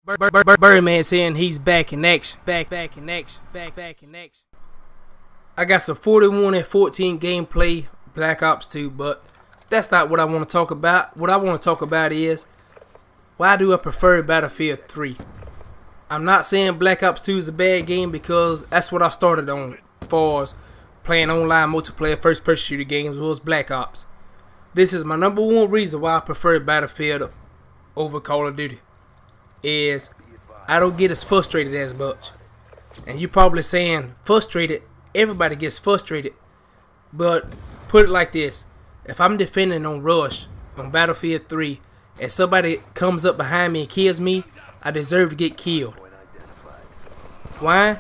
Birdman saying he's back in action. Back in action. Back in action. I got some 41 and 14 gameplay Black Ops 2, but that's not what I want to talk about. What I want to talk about is, why do I prefer Battlefield 3? I'm not saying Black Ops 2 is a bad game, because that's what I started on as far as playing online multiplayer first person shooter games was Black Ops. This is my number one reason why I prefer Battlefield over Call of Duty. Is I don't get as frustrated as much. And you're probably saying frustrated, everybody gets frustrated. But put it like this, if I'm defending on Rush on Battlefield 3 and somebody comes up behind me and kills me, I deserve to get killed. Why?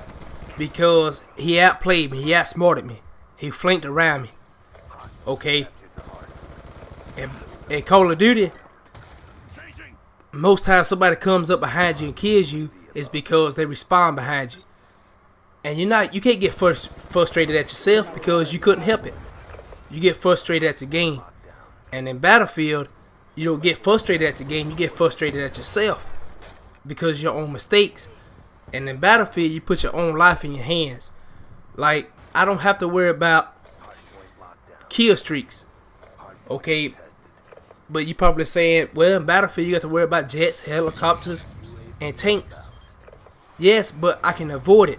Because he outplayed me, he outsmarted me, he flanked around me. Okay. In Call of Duty, most times somebody comes up behind you and kills you is because they respawn behind you. And you can't get frustrated at yourself because you couldn't help it. You get frustrated at the game. And in Battlefield, you don't get frustrated at the game, you get frustrated at yourself because of your own mistakes. And in Battlefield, you put your own life in your hands. Like, I don't have to worry about kill streaks. Okay, but you probably saying, well, in Battlefield you have to worry about jets, helicopters, and tanks. Yes, but I can avoid it.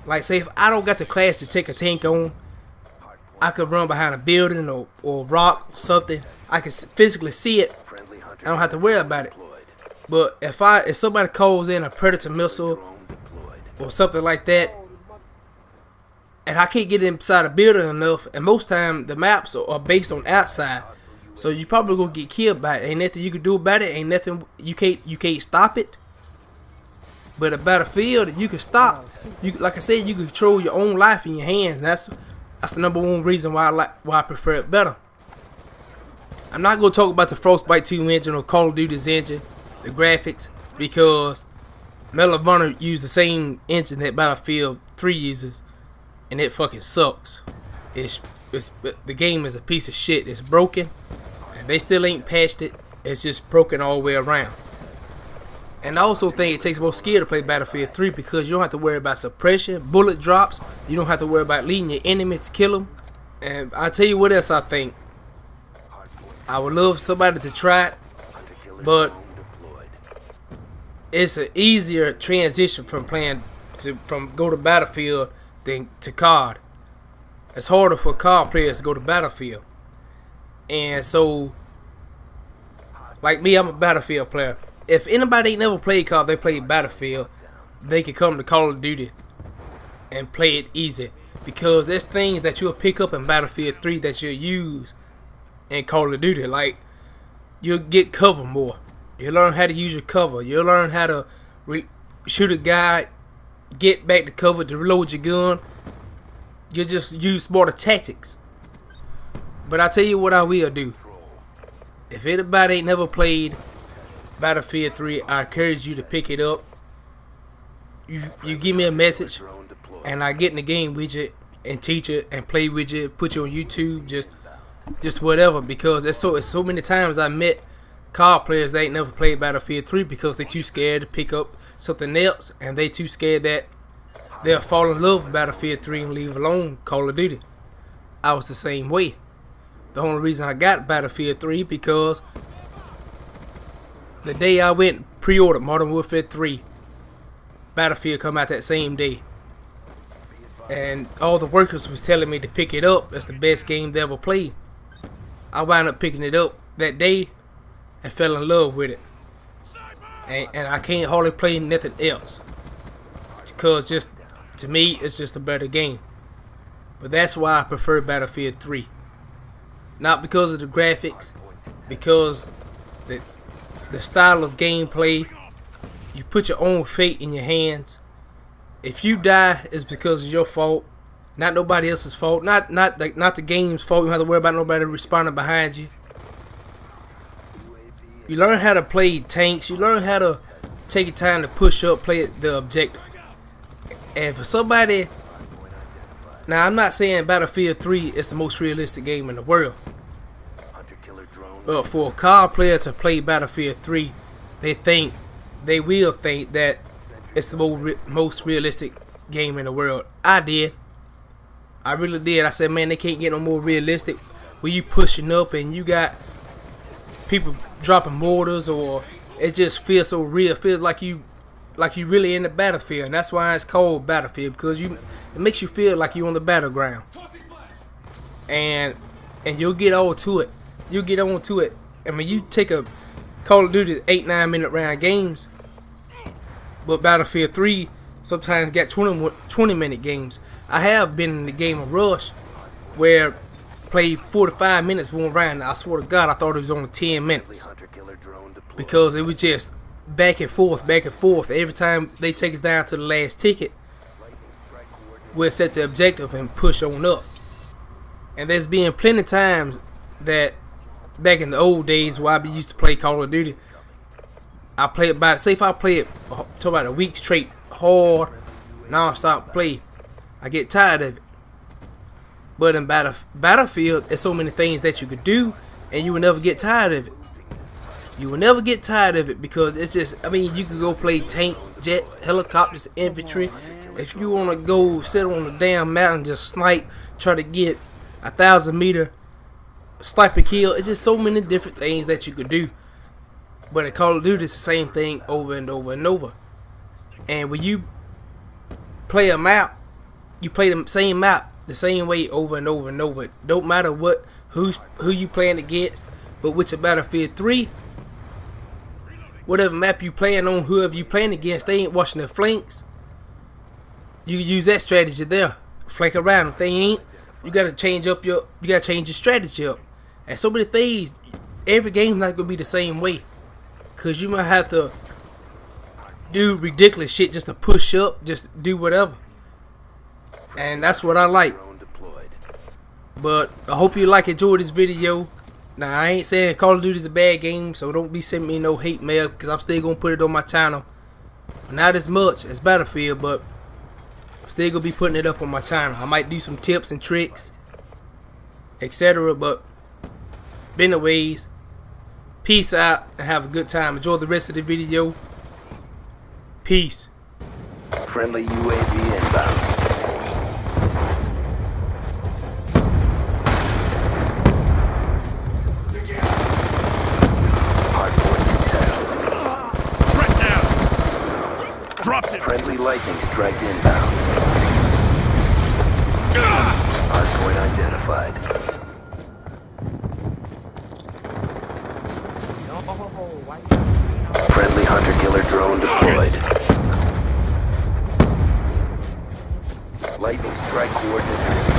Like, say if I don't got the class to take a tank on, I could run behind a building or rock or something. I can physically see it. I don't have to worry about it. But if somebody calls in a Predator missile or something like that, and I can't get inside a building enough, and most time the maps are based on outside, so you probably gonna get killed by it. Ain't nothing you can do about it. Ain't nothing you can't stop it. But a Battlefield, you can stop. Like I said, you can control your own life in your hands. And that's the number one reason why I prefer it better. I'm not gonna talk about the Frostbite 2 engine or Call of Duty's engine, the graphics, because Medal of Honor used the same engine that Battlefield 3 uses, and it fucking sucks. The game is a piece of shit. It's broken. They still ain't patched it. It's just broken all the way around. And I also think it takes more skill to play Battlefield 3 because you don't have to worry about suppression, bullet drops. You don't have to worry about leading your enemy to kill them. And I'll tell you what else I think. I would love somebody to try it, but it's an easier transition from go to Battlefield than to COD. It's harder for COD players to go to Battlefield. And so, like me, I'm a Battlefield player. If anybody ain't never played COD, they play Battlefield, they can come to Call of Duty and play it easy. Because there's things that you'll pick up in Battlefield 3 that you'll use in Call of Duty. Like, you'll get cover more. You'll learn how to use your cover. You'll learn how to shoot a guy, get back to cover to reload your gun. You'll just use smarter tactics. But I tell you what I will do. If anybody ain't never played Battlefield 3, I encourage you to pick it up. You give me a message, and I get in the game with you and teach it and play with you, put you on YouTube, just whatever. Because it's so many times I met COD players that ain't never played Battlefield 3 because they too scared to pick up something else, and they too scared that they'll fall in love with Battlefield 3 and leave alone Call of Duty. I was the same way. The only reason I got Battlefield 3 because the day I went pre-ordered Modern Warfare 3, Battlefield come out that same day. And all the workers was telling me to pick it up. It's the best game they ever played. I wound up picking it up that day and fell in love with it. And I can't hardly play nothing else. Because just to me, it's just a better game. But that's why I prefer Battlefield 3. Not because of the graphics, because the style of gameplay. You put your own fate in your hands. If you die, it's because of your fault, not nobody else's fault. Not the game's fault. You don't have to worry about nobody responding behind you. You learn how to play tanks. You learn how to take your time to push up, play the objective. And for somebody, now I'm not saying Battlefield 3 is the most realistic game in the world, but for a COD player to play Battlefield 3, they think they will think that it's the most realistic game in the world. I did. I really did. I said, man, they can't get no more realistic. When you pushing up and you got people dropping mortars, or it just feels so real. It feels like you really in the battlefield, and that's why it's called Battlefield, because it makes you feel like you're on the battleground. And you'll get on to it. You'll get on to it. I mean, you take a Call of Duty 8-9 minute round games, but Battlefield 3 sometimes got 20 minute games. I have been in the game of Rush where played 45 minutes for one round. I swear to God, I thought it was only 10 minutes because it was just back and forth, back and forth. Every time they take us down to the last ticket, we'll set the objective and push on up. And there's been plenty of times that back in the old days where I used to play Call of Duty, I play it about, say if I play it talk about a week straight, hard, non-stop play, I get tired of it. But in Battlefield, there's so many things that you could do, and you will never get tired of it. You will never get tired of it because it's just, I mean, you can go play tanks, jets, helicopters, infantry. If you want to go sit on the damn mountain, just snipe, try to get 1,000-meter sniper kill. It's just so many different things that you could do. But in Call of Duty, it's the same thing over and over and over. And when you play a map, you play the same map the same way over and over and over. Don't matter who you playing against, but with your Battlefield 3, whatever map you playing on, whoever you playing against, they ain't watching their flanks. You use that strategy there, flank around. If they ain't, you gotta change your strategy up. And so many things, every game's not gonna be the same way, cause you might have to do ridiculous shit just to push up, just do whatever. And that's what I like. But I hope you enjoyed this video. Now, I ain't saying Call of Duty is a bad game, so don't be sending me no hate mail, because I'm still going to put it on my channel. Not as much as Battlefield, but I'm still going to be putting it up on my channel. I might do some tips and tricks, etc. But anyways, peace out and have a good time. Enjoy the rest of the video. Peace. Friendly UAV inbound. Friendly lightning strike inbound. Hardpoint identified. Friendly hunter-killer drone deployed. Lightning strike coordinates received.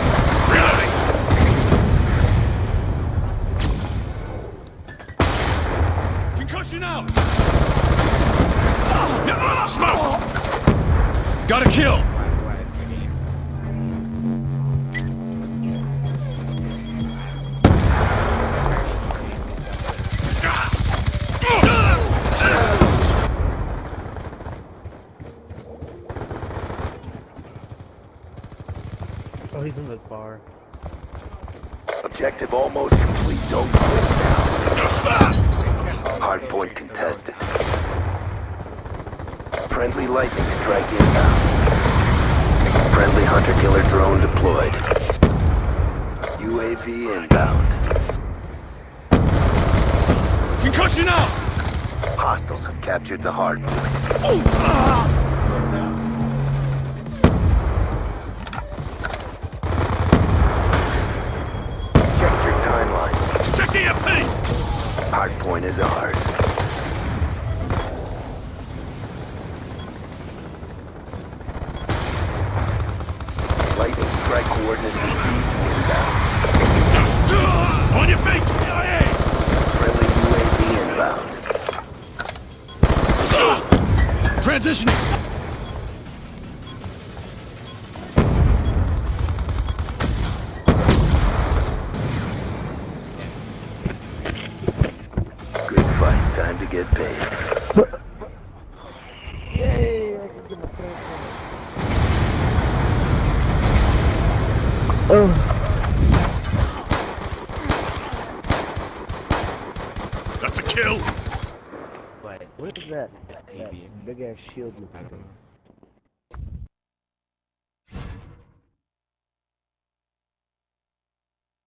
Reloading! Concussion out! Smoked! Got a kill! Oh, he's in the bar. Objective almost complete. Don't quit now. Hardpoint contested. Friendly lightning strike inbound. Friendly hunter-killer drone deployed. UAV inbound. Concussion out! Hostiles have captured the hardpoint. Check your timeline. Check EMP! Hardpoint is ours. Lightning strike coordinates received inbound. On your feet! Friendly UAV inbound. Transitioning! Good fight. Time to get paid. Yay! I can get my pants That's a kill! Wait, what is that? that big ass shield looking thing.